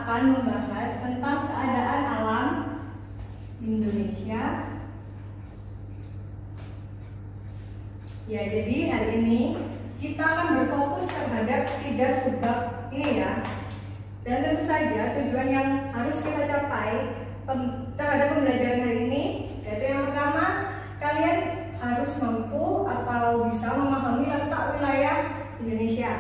akan membahas tentang keadaan alam Indonesia. Ya, jadi hari ini kita akan berfokus terhadap 3 subbab ini ya. Dan tentu saja tujuan yang harus kita capai terhadap pembelajaran hari ini yaitu yang pertama, kalian harus mampu atau bisa memahami letak wilayah Indonesia.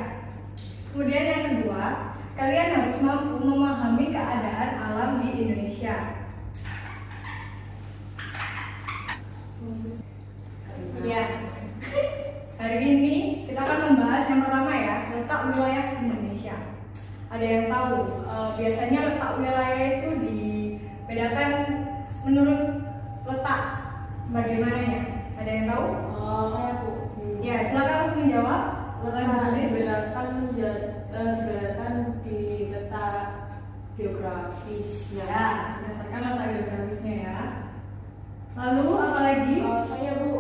Kemudian yang kedua, kalian harus mampu memahami keadaan alam di Indonesia. Ya, hari ini kita akan membahas yang pertama ya, letak wilayah Indonesia. Ada yang tahu, biasanya letak wilayah itu dibedakan menurut letak bagaimananya? Ada yang tahu? Saya Bu. Ya, silakan langsung menjawab. Dibedakan di letak geografisnya. Ya, berdasarkan letak geografisnya ya. Lalu apa lagi? Saya Bu.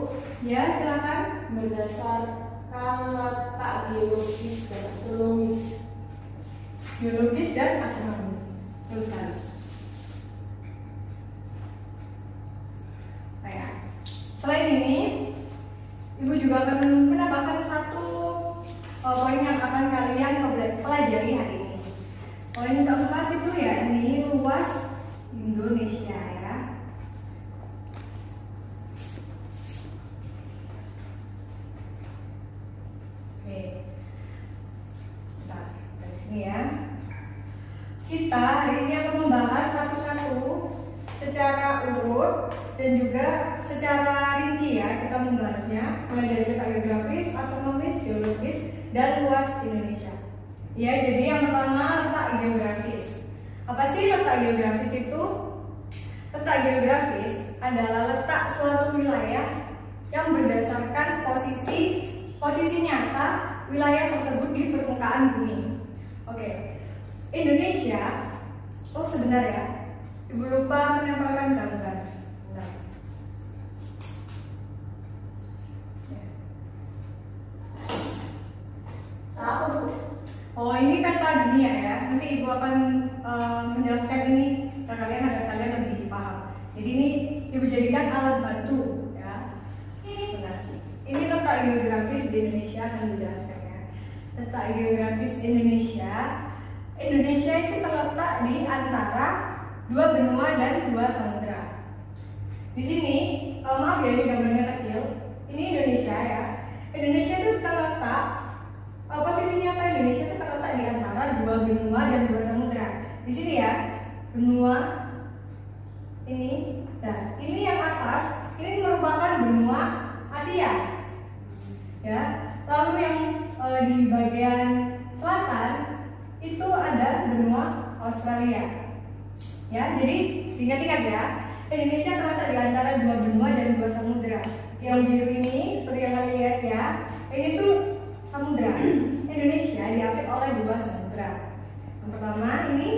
Ya, silakan. Berdasarkan letak geologis dan astronomis. Biologis dan astronomis. Terus sekali. Nah, selain ini, Ibu juga akan menambahkan satu poin yang akan kalian pelajari hari ini. Poin keempat itu ya, ini luas Indonesia ya. Oke, bentar, dari sini ya. Kita hari ini akan membahas satu-satu secara urut dan juga secara rinci ya, kita membahasnya mulai dari letak geografis, astronomis, geologis, dan luas Indonesia. Ya, jadi yang pertama letak geografis. Apa sih letak geografis itu? Letak geografis adalah letak suatu wilayah yang berdasarkan posisi nyata wilayah tersebut di permukaan bumi. Oke, Indonesia. Oh sebentar ya, Ibu lupa menempelkan gambar. Oh, ini peta dunia ya. Nanti Ibu akan menjelaskan ini agar kalian lebih paham. Jadi ini Ibu jadikan alat bantu ya. Sebentar. Ini letak geografis di Indonesia akan dijelaskan ya. Letak geografis Indonesia. Indonesia itu terletak di antara 2 benua dan 2 samudra. Di sini, maaf ya ini gambarnya kecil. Ini Indonesia ya. Indonesia itu terletak posisi nyata Indonesia itu terletak di antara 2 benua dan 2 samudra. Di sini ya, benua ini. Nah, ini yang atas, ini merupakan benua Asia. Ya. Lalu yang di bagian selatan itu ada benua Australia. Ya, jadi ingat-ingat ya, Indonesia terletak di antara 2 benua dan 2 samudra. Yang biru ini, seperti yang kalian lihat ya, ini tuh samudra. Indonesia diapit oleh 2 samudra. Yang pertama ini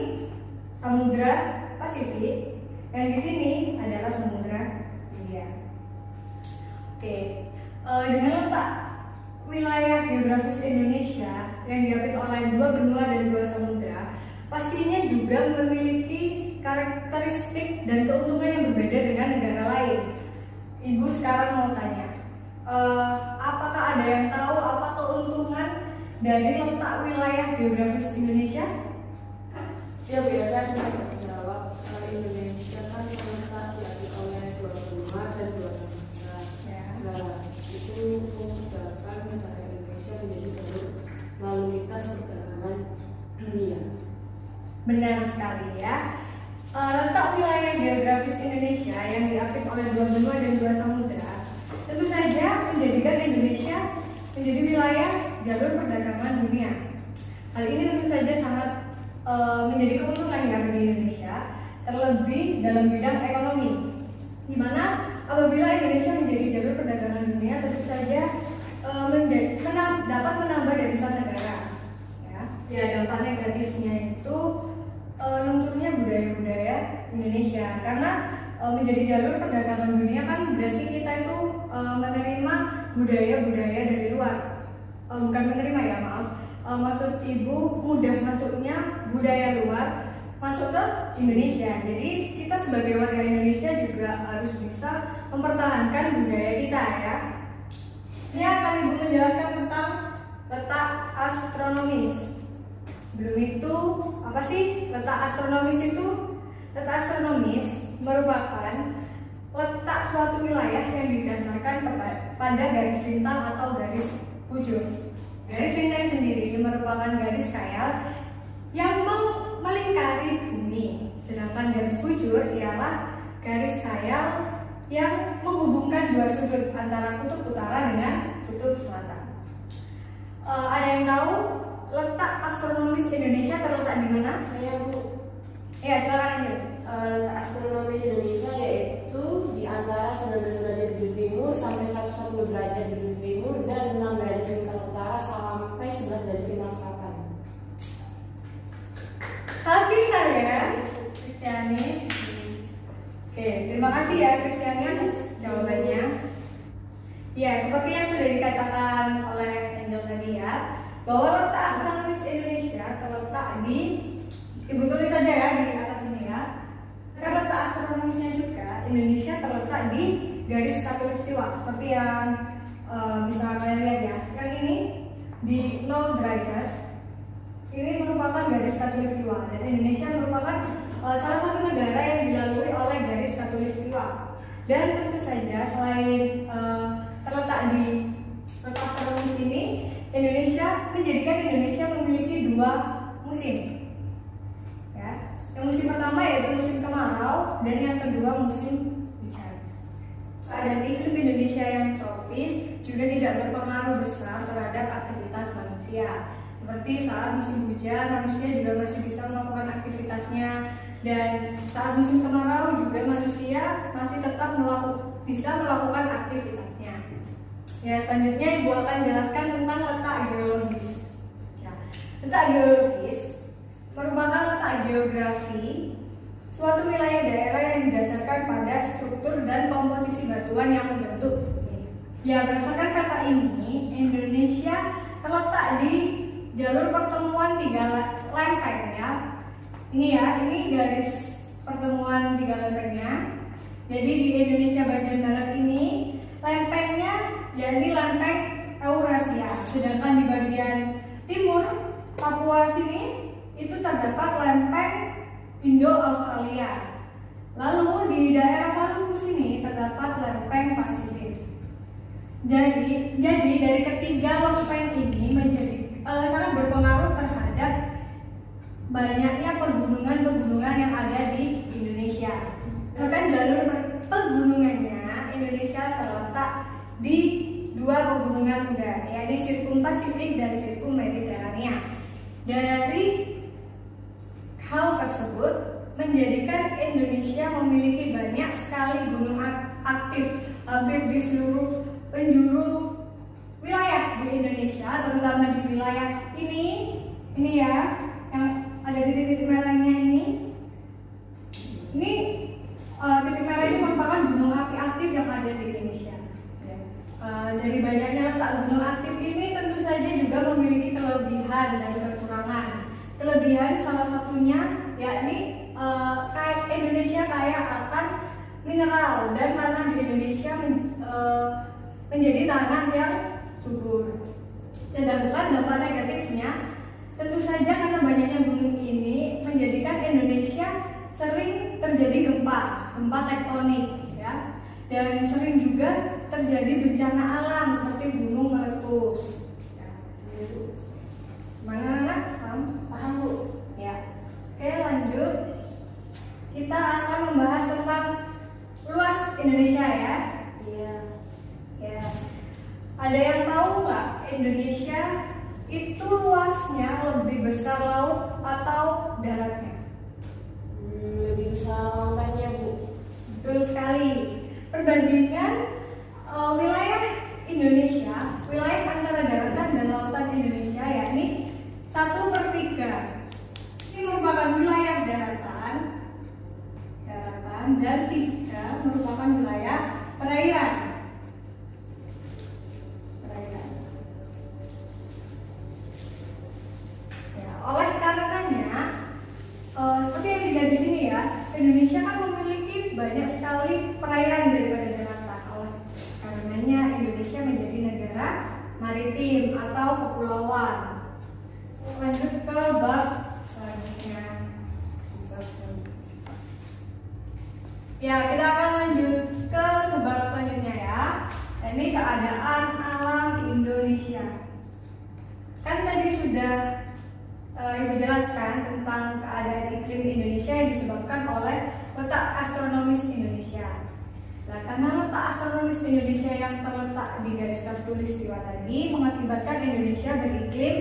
Samudra Pasifik, yang di sini adalah Samudra Hindia. Oke, dengan letak wilayah geografis Indonesia yang diapit oleh 2 benua dan 2 samudra, pastinya juga memiliki karakteristik dan keuntungan yang berbeda dengan negara lain. Ibu sekarang mau tanya, apakah ada yang tahu apa keuntungan dari letak wilayah geografis Indonesia? Ya biasa kita menjawab, Indonesia kan terletak diapit oleh 2 benua dan 2 samudra. Ya. Nah, itu memudahkan negara Indonesia menjadi jalur lalu lintas perdagangan dunia. Benar sekali ya. Letak wilayah geografis Indonesia yang diapit oleh 2 benua dan 2 samudra tentu saja menjadikan Indonesia menjadi wilayah jalur perdagangan dunia. Hal ini tentu saja sangat menjadi keuntungan ya bagi Indonesia, terlebih dalam bidang ekonomi, di mana apabila Indonesia menjadi jalur perdagangan dunia tentu saja dapat menambah devisa negara. Ya, dampak negatifnya itu lunturnya budaya-budaya Indonesia, karena menjadi jalur perdagangan dunia kan berarti kita itu menerima budaya-budaya dari luar. Bukan menerima ya, maaf. Maksud ibu mudah masuknya budaya luar masuk ke Indonesia. Jadi kita sebagai warga Indonesia juga harus bisa mempertahankan budaya kita ya. Ini akan Ibu menjelaskan tentang letak astronomis. Sebelum itu, apa sih letak astronomis itu? Letak astronomis merupakan letak suatu wilayah yang didasarkan pada garis lintang atau garis bujur. Garis lintang sendiri merupakan garis khayal yang melingkari bumi, sedangkan garis bujur ialah garis khayal yang menghubungkan dua sudut antara kutub utara dengan kutub selatan. Ada yang tahu letak astronomis Indonesia terletak di mana? Saya Bu. Ya, silakan aja. Letak astronomis Indonesia yaitu di antara 19 derajat bujur timur sampai 110 derajat bujur timur dan 6 derajat lintang utara sampai 11 derajat lintang selatan. Pintar ya, Kristiani. Oke, terima kasih ya Kristiani atas jawabannya. Ya, seperti yang sudah dikatakan oleh Angel tadi ya, bahwa letak astronomis Indonesia terletak di, Ibu tulis saja ya di atas ini ya. Karena letak astronomisnya juga Indonesia terletak di garis khatulistiwa seperti yang bisa kalian lihat ya. Yang ini di 0 derajat. Ini merupakan garis khatulistiwa dan Indonesia merupakan salah satu negara yang dilalui oleh garis khatulistiwa. Dan tentu saja selain terletak di letak astronomis ini, Indonesia menjadikan Indonesia memiliki 2 musim. Ya. Yang musim pertama yaitu musim kemarau dan yang kedua musim hujan. Keadaan iklim Indonesia yang tropis juga tidak berpengaruh besar terhadap aktivitas manusia. Seperti saat musim hujan, manusia juga masih bisa melakukan aktivitasnya, dan saat musim kemarau juga manusia masih tetap bisa melakukan aktivitasnya. Ya, selanjutnya Ibu akan jelaskan tentang letak geologis. Ya, letak geologis merupakan letak geografi suatu wilayah daerah yang didasarkan pada struktur dan komposisi batuan yang membentuk bumi. Ya, berdasarkan kata ini, Indonesia terletak di jalur pertemuan 3 lempeng ya. Ini ya, ini garis pertemuan 3 lempengnya. Jadi di Indonesia bagian barat ini lempengnya yakni lempeng Eurasia. Sedangkan di bagian timur Papua sini itu terdapat lempeng Indo-Australia. Lalu di daerah Maluku sini terdapat lempeng Pasifik. Jadi dari ketiga lempeng ini sangat berpengaruh terhadap banyaknya pegunungan-pegunungan yang ada di Indonesia. Bahkan jalur pegunungannya Indonesia terletak di 2 pegunungan muda, yaitu Sirkum Pasifik dan Sirkum Mediterania. Dari hal tersebut menjadikan Indonesia memiliki banyak sekali gunung aktif hampir di seluruh penjuru wilayah di Indonesia, terutama di wilayah ini ya, yang ada titik-titik merahnya ini. Ini titik merah ini merupakan gunung api aktif yang ada di Indonesia. Dari banyaknya letak gunung aktif ini tentu saja juga memiliki kelebihan dan kekurangan. Kelebihan salah satunya yakni Indonesia kaya akan mineral dan tanah di Indonesia menjadi tanah yang subur. Sedangkan dampak negatifnya tentu saja karena banyaknya gunung ini menjadikan Indonesia sering terjadi gempa tektonik ya, dan sering juga terjadi bencana alam seperti gunung meletus. Ya, mana anak paham Bu? Ya. Oke, lanjut. Kita akan membahas tentang luas Indonesia ya. Iya. Ya. Ada yang tahu nggak Indonesia itu luasnya lebih besar laut atau daratnya? Lebih besar lautannya Bu. Betul sekali. Perbandingan wilayah Indonesia, wilayah antara daratan dan lautan Indonesia yakni 1/3. Ini merupakan wilayah daratan dan 3 merupakan wilayah perairan. Ya, oleh karenanya seperti yang maritim atau kepulauan. Lanjut ke bab selanjutnya. Ya, kita akan lanjut ke bab selanjutnya ya. Ini keadaan alam Indonesia. Kan tadi sudah Ibu jelaskan tentang keadaan iklim Indonesia yang disebabkan oleh letak astronomis Indonesia. Nah, karena letak astronomis Indonesia yang terletak di garis khatulistiwa tadi mengakibatkan Indonesia beriklim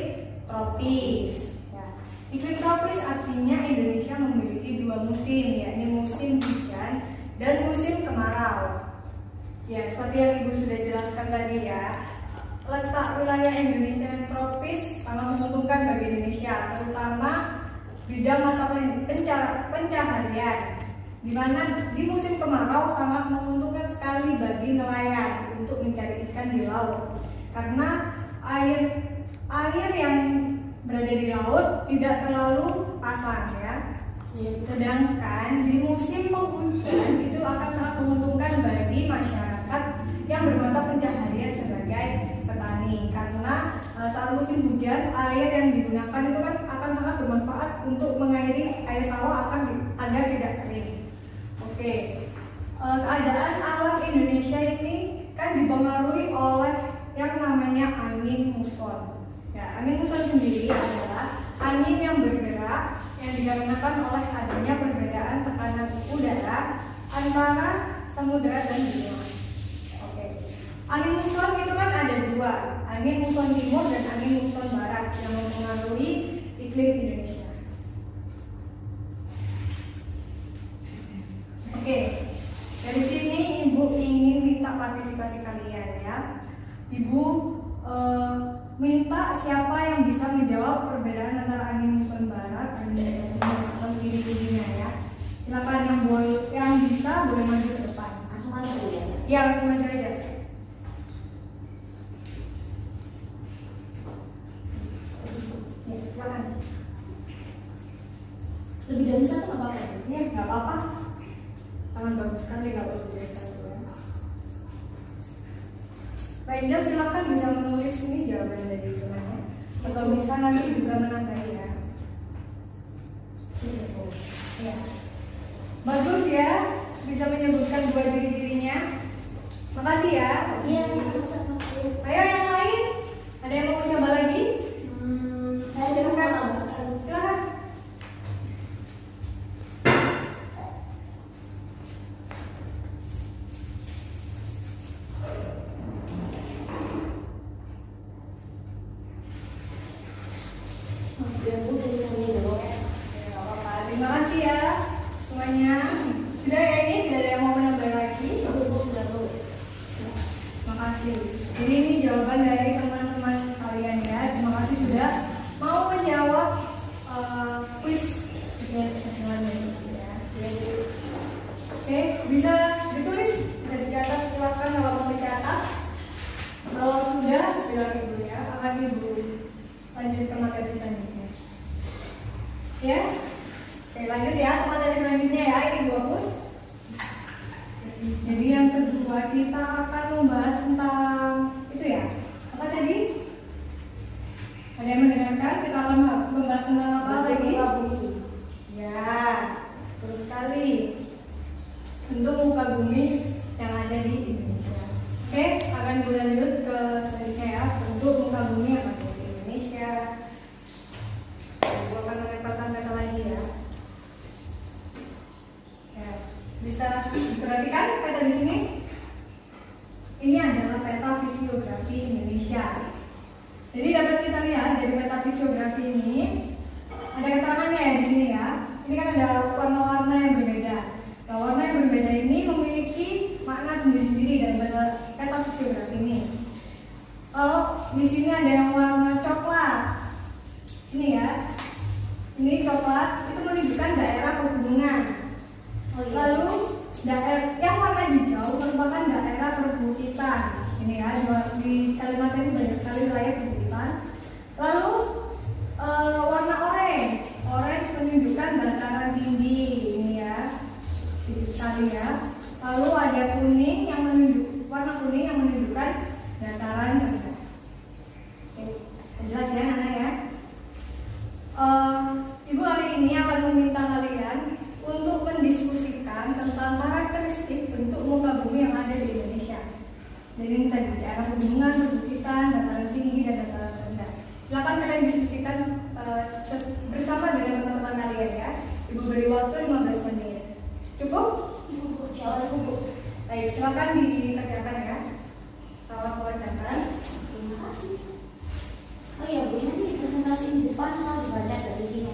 tropis. Ya. Iklim tropis artinya Indonesia memiliki dua musim, yakni musim hujan dan musim kemarau. Ya, seperti yang Ibu sudah jelaskan tadi ya. Letak wilayah Indonesia yang tropis sangat menguntungkan bagi Indonesia, terutama bidang mata pencaharian, di mana di musim kemarau sangat menguntungkan sekali bagi nelayan untuk mencari ikan di laut, karena air yang berada di laut tidak terlalu pasang ya. Sedangkan di musim penghujan itu akan sangat menguntungkan bagi masyarakat yang bermata pencaharian sebagai petani, karena saat musim hujan air yang digunakan itu kan akan sangat bermanfaat untuk mengairi air sawah agar tidak kering. Oke, keadaan alam Indonesia ini kan dipengaruhi oleh yang namanya angin muson. Ya, angin muson sendiri adalah angin yang bergerak yang dikarenakan oleh adanya perbedaan tekanan udara antara samudera dan benua. Angin muson itu kan ada dua, angin muson timur dan angin muson barat yang mempengaruhi iklim Indonesia. Oke, dari sini Ibu ingin minta partisipasi kalian ya. Ibu minta siapa yang bisa menjawab perbedaan antara angin muson barat dan angin muson timur ya. Silakan yang bisa boleh maju ke depan. Langsung aja ya. Ya, langsung maju aja. Lebih dari satu nggak apa-apa? Ya, nggak apa-apa. Sangat bagus sekali kalau lebih dari satu ya. Pak Injil silakan bisa menulis ini jawaban dari temannya, atau bisa nanti juga menandai ya. Ya. Bagus ya, bisa menyebutkan dua ciri-cirinya. Makasih ya. Iya. Ayo yang lain, ada yang mau coba lagi? Saya dengar. Silakan. Terima kasih ya semuanya. Sudah ya, ini tidak ada yang mau menambah lagi. Terima kasih. Jadi ini jawaban dari teman-teman kalian ya. Terima kasih sudah mau menjawab quiz ya. Oke, bisa ditulis, bisa dicatat, silakan kalau mau dicatat. Kalau sudah, bilang Ibu ya, akan Ibu lanjut ke materi selanjutnya. Ya, oke lanjut ya ke materi selanjutnya ya, ini bagus. Jadi yang kedua kita akan membahas tentang itu ya, apa tadi? Ada yang mendengarkan? Kita akan membahas tentang apa lagi? Ya, terus sekali. Untuk muka bumi yang ada di Indonesia. Oke, akan berlanjut ke selanjutnya ya, untuk muka bumi yang ada di Indonesia. Gue akan menempelkan peta lagi ya. Ya, bisa diperhatikan peta di sini. Ini adalah peta fisiografi Indonesia. Jadi dapat kita lihat dari peta fisiografi ini ada keterangannya ya di sini ya. Ini kan ada warna-warna yang berbeda. Nah, warna yang berbeda ini memiliki makna sendiri-sendiri dari peta fisiografi ini. Kalau di sini ada yang warna coklat, sini ya. Ini coklat itu menunjukkan daerah pegunungan. Lalu yang warna hijau merupakan daerah perbukitan. Ini ya, di Kalimantan ini banyak sekali wilayah perbukitan. Lalu warna orange menunjukkan dataran tinggi. Ini ya, sekali ya. Lalu ada warna kuning yang menunjukkan dataran rendah. daerah pegunungan, perbukitan, dataran tinggi, dan dataran rendah. Silakan kalian diskusikan bersama dengan teman-teman kalian ya. Ibu beri waktu 15 menit. Cukup? Cukup. Baik, silakan dikerjakan ya. Tolong kerjakan. Terima kasih. Oh ya Bu, nanti presentasi di depan mau dibaca dari sini.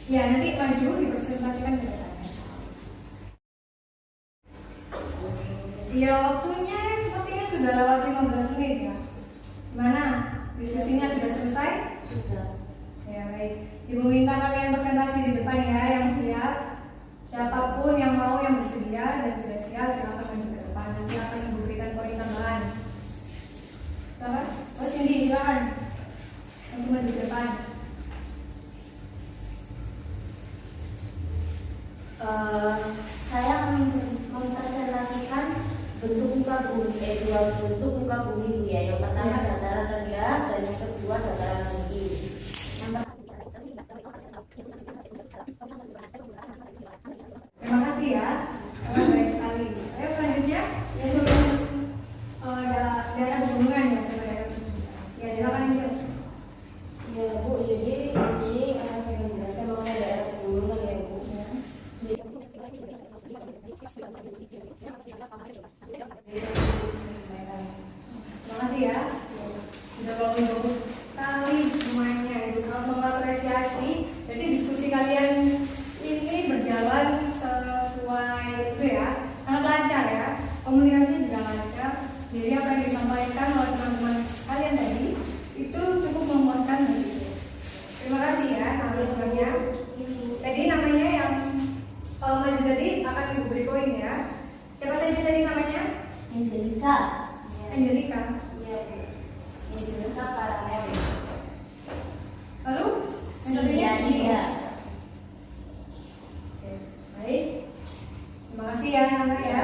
Ya, nanti maju dipresentasikan ke depannya. Ya, waktunya sepertinya sudah lewat 15 menit ya. Gimana? Diskusinya sudah selesai? Sudah. Ya, baik. Ibu minta kalian presentasi di depan ya, yang siap. Siapapun yang mau, yang bersedia dan sudah siap, silakan maju ke depan. Nanti akan ibu berikan poin tambahan. Silakan. Oh, Cindy, silakan. Langsung maju ke depan. Saya mempresentasikan bentuk muka bumi, dua bentuk muka bumi Bu ya. Yang pertama dataran rendah dan yang kedua dataran tinggi. Terima kasih ya. Baik sekali. Ayo selanjutnya, ya sebelum daerah pegunungan ya, daerah pegunungan. Ya, silakan aja. Ya Bu, jadi ini saya akan menjelaskan mengenai daerah pegunungan ya Bu. Terima kasih ya. Sudah bagus sekali semuanya. Ibu sangat mengapresiasi. Jadi diskusi kalian ini berjalan sesuai itu ya, sangat lancar ya. Komunikasinya juga lancar. Jadi apa yang disampaikan oleh teman-teman kalian tadi itu cukup memuaskan begitu. Terima kasih ya teman-teman semuanya. Tadi namanya yang maju tadi akan ibu beri poin ya. Siapa saja tadi namanya? Angelika. Angelika. Iya Bu. Angelika Karamel. Lalu? Iya. Oke, baik. Terima kasih ya Nana ya.